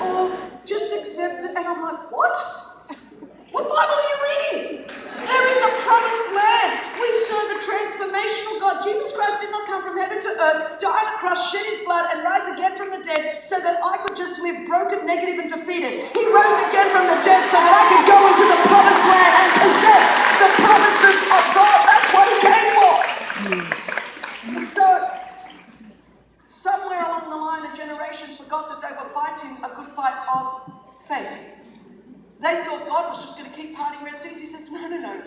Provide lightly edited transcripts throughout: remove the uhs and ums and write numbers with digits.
or just accept it. And I'm like, what? What Bible are you reading? There is a promised land. We serve a transformational God. Jesus Christ did not come from heaven to earth, die on a cross, shed his blood, and rise again from the dead so that I could just live broken, negative, and defeated. He rose again from the dead so that I could go into the promised land and possess the promises of God. That's what he came for. And so, somewhere along the line, a generation forgot that they were fighting a good fight of faith. They thought God was just going to keep parting Red Seas. He says, no.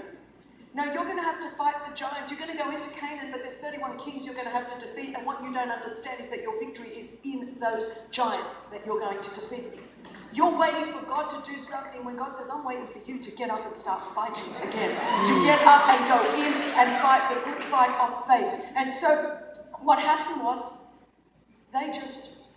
No, you're going to have to fight the giants. You're going to go into Canaan, but there's 31 kings you're going to have to defeat. And what you don't understand is that your victory is in those giants that you're going to defeat. You're waiting for God to do something when God says, I'm waiting for you to get up and start fighting again. To get up and go in and fight the good fight of faith. And so what happened was they just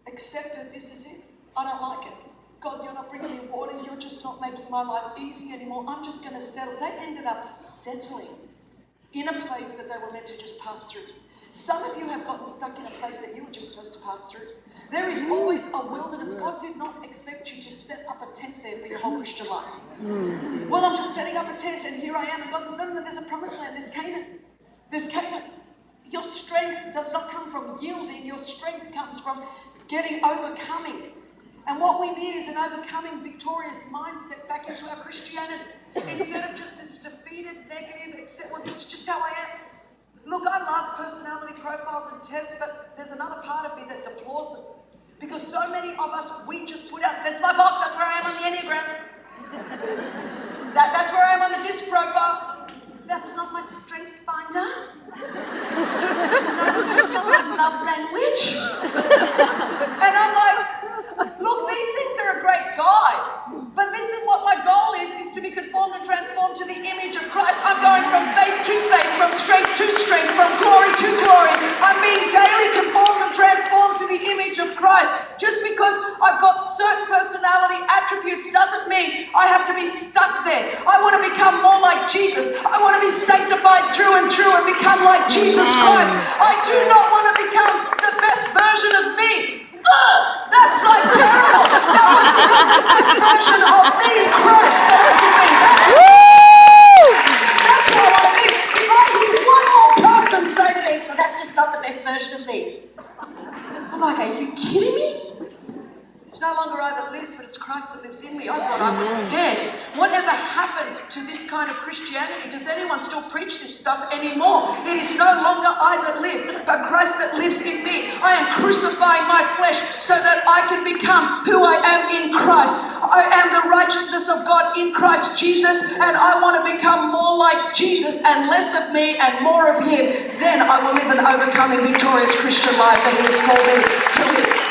accepted, this is it. I don't like it. God, you're not bringing me water. You're just not making my life easy anymore. I'm just going to settle. They ended up settling in a place that they were meant to just pass through. Some of you have gotten stuck in a place that you were just supposed to pass through. There is always a wilderness. God did not expect you to set up a tent there for your whole Christian life. Well, I'm just setting up a tent and here I am. And God says, no, there's a promised land. There's Canaan. There's Canaan. Your strength does not come from yielding. Your strength comes from overcoming. And what we need is an overcoming, victorious mindset back into our Christianity. Instead of just this defeated, negative, well, this is just how I am. Look, I love personality profiles and tests, but there's another part of me that deplores them. Because so many of us, we just put us, that's my box, that's where I am on the Enneagram. That's where I am on the DISC profile. That's not my strength finder. No, that's just not my love language. And I'm like, look, these things are a great guide. But listen, what my goal is to be conformed and transformed to the image of Christ. I'm going from faith to faith, from strength to strength, from glory to glory. I'm being daily conformed and transformed to the image of Christ. Just because I've got certain personality attributes doesn't mean I have to be stuck there. I want to become more like Jesus. I want to be sanctified through and through and become like Jesus Christ. I do not want to become the best version of me. That's like terrible. I want to become the best version of me in Christ that I can be. That's what I want to be. If I hear one more person say to me, well, that's just not the best version of me. I'm like, are you kidding me? It's no longer I that lives, but it's Christ that lives in me. I thought I was dead. Whatever happened to this kind of Christianity? Does anyone still preach this stuff anymore? It is no longer I that live, but Christ that lives in me. I am crucifying my flesh so that I can become who I am in Christ. I am the righteousness of God in Christ Jesus, and I want to become more like Jesus and less of me and more of him. Then I will live an overcoming, victorious Christian life that he has called me to live.